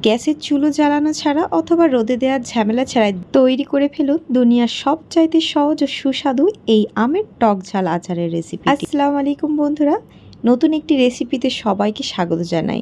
গ্যাসের চুলো জ্বালানো ছাড়া অথবা রোদে দেওয়ার ঝামেলা ছাড়াই তৈরি করে ফেলুন দুনিয়ার সবচাইতে সহজ ও সুস্বাদু এই আমের টক ঝাল আচারের রেসিপি। আসসালামু আলাইকুম বন্ধুরা, নতুন একটি রেসিপিতে সবাইকে স্বাগত জানাই।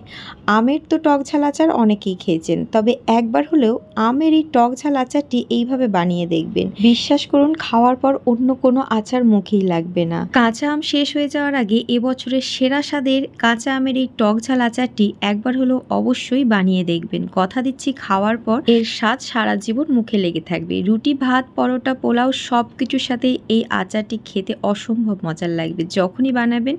আমের তো টক ঝাল আচার অনেকেই খেয়েছেন, তবে একবার হলেও আমের এই টক ঝাল আচারটি এইভাবে বানিয়ে দেখবেন। বিশ্বাস করুন, খাওয়ার পর অন্য কোনো আচার মুখেই লাগবে না। কাঁচা আম শেষ হয়ে যাওয়ার আগে এবছরের সেরা স্বাদের কাঁচা আমের এই টক ঝাল আচারটি একবার হলেও অবশ্যই বানিয়ে দেখবেন। কথা দিচ্ছি, খাওয়ার পর এর স্বাদ সারা জীবন মুখে লেগে থাকবে। রুটি, ভাত, পরোটা, পোলাও সব কিছুর সাথে এই আচারটি খেতে অসম্ভব মজার লাগবে। যখনই বানাবেন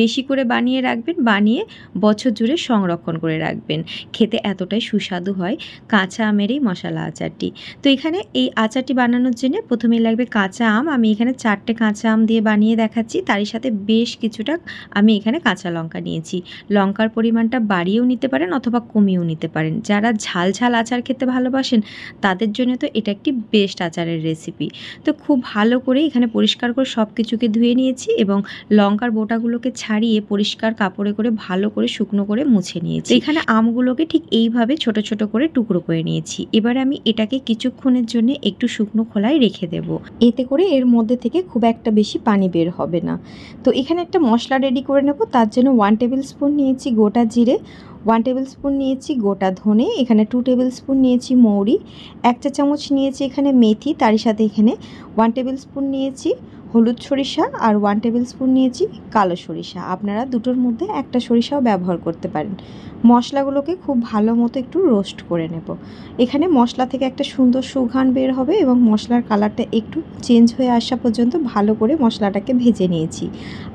বেশি করে বানিয়ে রাখবেন, বানিয়ে বছর জুড়ে সংরক্ষণ করে রাখবেন। খেতে এতটাই সুস্বাদু হয় কাঁচা আমের এই মশলা আচারটি। তো এখানে এই আচারটি বানানোর জন্য প্রথমেই লাগবে কাঁচা আম। আমি এখানে 4টে কাঁচা আম দিয়ে বানিয়ে দেখাচ্ছি। তারই সাথে বেশ কিছুটা আমি এখানে কাঁচা লঙ্কা নিয়েছি। লঙ্কার পরিমাণটা বাড়িয়েও নিতে পারেন অথবা কমিয়েও নিতে পারেন। যারা ঝাল ঝাল আচার খেতে ভালোবাসেন তাদের জন্য তো এটা একটি বেস্ট আচারের রেসিপি। তো খুব ভালো করে এখানে পরিষ্কার করে সব কিছুকে ধুয়ে নিয়েছি এবং লঙ্কার বোটাগুলোকে ছাড়িয়ে পরিষ্কার কাপড়ে করে ভালো করে শুকনো করে মুছে নিয়েছি। এখানে আমগুলোকে ঠিক এইভাবে ছোট ছোট করে টুকরো করে নিয়েছি। এবার আমি এটাকে কিছুক্ষণের জন্য একটু শুকনো খোলায় রেখে দেব। এতে করে এর মধ্যে থেকে খুব একটা বেশি পানি বের হবে না। তো এখানে একটা মশলা রেডি করে নেব। তার জন্য 1 টেবিল স্পুন নিয়েছি গোটা জিরে, 1 টেবিল স্পুন নিয়েছি গোটা ধনে, এখানে 2 টেবিল স্পুন নিয়েছি মৌরি, 1 চা চামচ নিয়েছি এখানে মেথি, তারই সাথে এখানে 1 টেবিল স্পুন নিয়েছি হলুদ সরিষা আর 1 টেবিল স্পুন নিয়েছি কালো সরিষা। আপনারা দুটোর মধ্যে একটা সরিষাও ব্যবহার করতে পারেন। মশলাগুলোকে খুব ভালো মতো একটু রোস্ট করে নেব। এখানে মশলা থেকে একটা সুন্দর সুঘ্রাণ বের হবে এবং মশলার কালারটা একটু চেঞ্জ হয়ে আসা পর্যন্ত ভালো করে মশলাটাকে ভেজে নিয়েছি।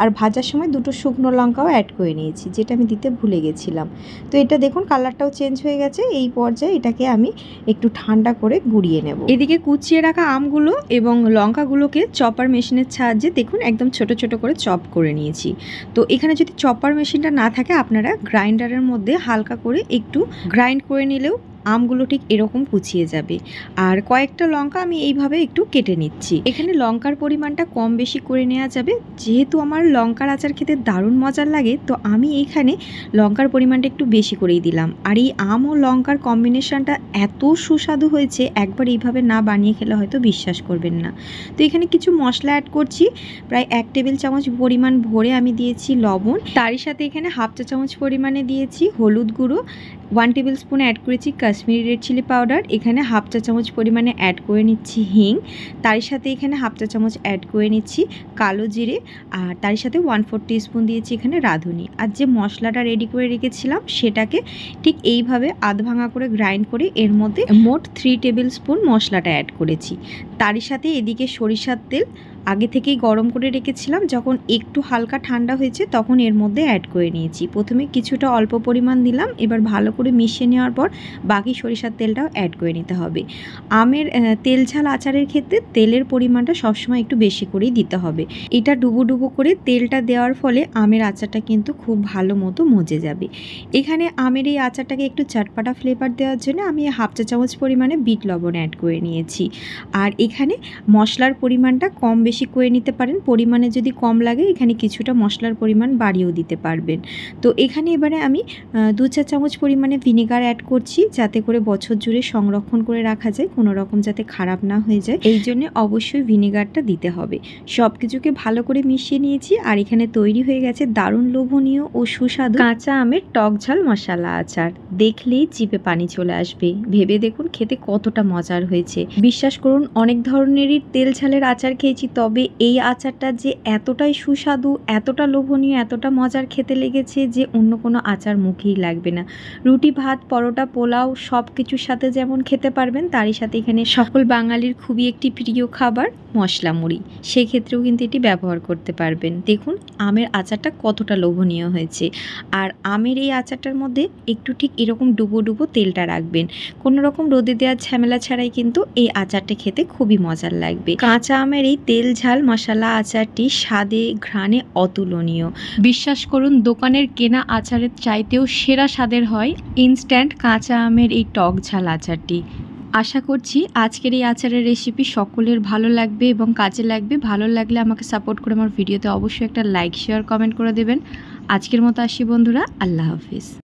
আর ভাজার সময় 2টো শুকনো লঙ্কাও অ্যাড করে নিয়েছি, যেটা আমি দিতে ভুলে গেছিলাম। তো এটা দেখুন কালারটাও চেঞ্জ হয়ে গেছে। এই পর্যায়ে এটাকে আমি একটু ঠান্ডা করে গুঁড়িয়ে নেব। এদিকে কুচিয়ে রাখা আমগুলো এবং লঙ্কাগুলোকে চপার মেশিনের সাহায্যে দেখুন একদম ছোট ছোট করে চপ করে নিয়েছি। তো এখানে যদি চপার মেশিনটা না থাকে আপনারা গ্রাইন্ডারের মধ্যে হালকা করে একটু গ্রাইন্ড করে নিলেও আমগুলো ঠিক এরকম কুচিয়ে যাবে। আর কয়েকটা লঙ্কা আমি এইভাবে একটু কেটে নিচ্ছি। এখানে লঙ্কার পরিমাণটা কম বেশি করে নেওয়া যাবে। যেহেতু আমার লঙ্কার আচার খেতে দারুণ মজার লাগে, তো আমি এইখানে লঙ্কার পরিমাণটা একটু বেশি করেই দিলাম। আর এই আম ও লঙ্কার কম্বিনেশনটা এত সুস্বাদু হয়েছে, একবার এইভাবে না বানিয়ে খেলে হয়তো বিশ্বাস করবেন না। তো এখানে কিছু মশলা অ্যাড করছি। প্রায় 1 টেবিল চামচ পরিমাণ ভরে আমি দিয়েছি লবণ, তারই সাথে এখানে 1/2 চা চামচ পরিমাণে দিয়েছি হলুদ গুঁড়ো, 1 টেবিল স্পুন অ্যাড করেছি কাশ্মীরি রেড চিলি পাউডার, এখানে 1/2 চা চামচ পরিমাণে অ্যাড করে নিচ্ছি হিং, তার সাথে এখানে 1/2 চা চামচ অ্যাড করে নিচ্ছি কালো জিরে, আর তার সাথে 1/4 টিস্পুন দিয়েছি এখানে রাঁধুনি। আর যে মশলাটা রেডি করে রেখেছিলাম সেটাকে ঠিক এইভাবে আধ ভাঙা করে গ্রাইন্ড করে এর মধ্যে মোট 3 টেবিল স্পুন মশলাটা অ্যাড করেছি। তারই সাথে এদিকে সরিষার তেল আগে থেকেই গরম করে রেখেছিলাম, যখন একটু হালকা ঠান্ডা হয়েছে তখন এর মধ্যে অ্যাড করে নিয়েছি। প্রথমে কিছুটা অল্প পরিমাণ দিলাম, এবার ভালো করে মিশিয়ে নেওয়ার পর বাকি সরিষার তেলটাও অ্যাড করে নিতে হবে। আমের তেল ঝাল আচারের ক্ষেত্রে তেলের পরিমাণটা সবসময় একটু বেশি করেই দিতে হবে। এটা ডুবো ডুবো করে তেলটা দেওয়ার ফলে আমের আচারটা কিন্তু খুব ভালো মতো মজে যাবে। এখানে আমের এই আচারটাকে একটু চটপাটা ফ্লেভার দেওয়ার জন্য আমি 1/2 চা চামচ পরিমাণে বিট লবণ অ্যাড করে নিয়েছি। আর এখানে মশলার পরিমাণটা কম বেশি করে নিতে পারেন। পরিমাণে যদি কম লাগে এখানে কিছুটা মশলার পরিমাণ বাড়িয়েও দিতে পারবেন। তো এখানে এবারে আমি 2 চা চামচ পরিমাণে ভিনেগার অ্যাড করছি, যাতে করে বছর জুড়ে সংরক্ষণ করে রাখা যায়, কোনো রকম যাতে খারাপ না হয়ে যায়। এই জন্য অবশ্যই ভিনেগারটা দিতে হবে। সব কিছুকে ভালো করে মিশিয়ে নিয়েছি। আর এখানে তৈরি হয়ে গেছে দারুণ লোভনীয় ও সুস্বাদু কাঁচা আমের টক ঝাল মশলা আচার। দেখলেই জিভে পানি চলে আসবে। ভেবে দেখুন খেতে কতটা মজার হয়েছে। বিশ্বাস করুন, অনেক ধরনেরই তেল ঝালের আচার খেয়েছি, তবে এই আচারটা যে এতটাই সুস্বাদু, এতটা লোভনীয়, এতটা মজার খেতে লেগেছে যে অন্য কোনো আচার মুখেই লাগবে না। রুটি, ভাত, পরোটা, পোলাও সব কিছুর সাথে যেমন খেতে পারবেন, তারই সাথে এখানে সকল বাঙালির খুবই একটি প্রিয় খাবার মশলা মুড়ি, সেক্ষেত্রেও কিন্তু এটি ব্যবহার করতে পারবেন। দেখুন আমের আচারটা কতটা লোভনীয় হয়েছে। আর আমের এই আচারটার মধ্যে একটু ঠিক এরকম ডুবো ডুবো তেলটা রাখবেন। কোনো রকম রোদে দেওয়ার ঝামেলা ছাড়াই কিন্তু এই আচারটা খেতে খুবই মজার লাগবে। কাঁচা আমের এই তেল ঝাল মশলা আচারটি স্বাদে ঘ্রাণে অতুলনীয়। বিশ্বাস করুন, দোকানের কেনা আচারের চাইতেও সেরা স্বাদের হয় ইনস্ট্যান্ট কাঁচা আমের এই টক ঝাল আচারটি। আশা করছি আজকের এই আচারের রেসিপি সকলের ভালো লাগবে এবং কাজে লাগবে। ভালো লাগলে আমাকে সাপোর্ট করে আমার ভিডিওতে অবশ্যই একটা লাইক, শেয়ার, কমেন্ট করে দেবেন। আজকের মতো আসি বন্ধুরা, আল্লাহ হাফিজ।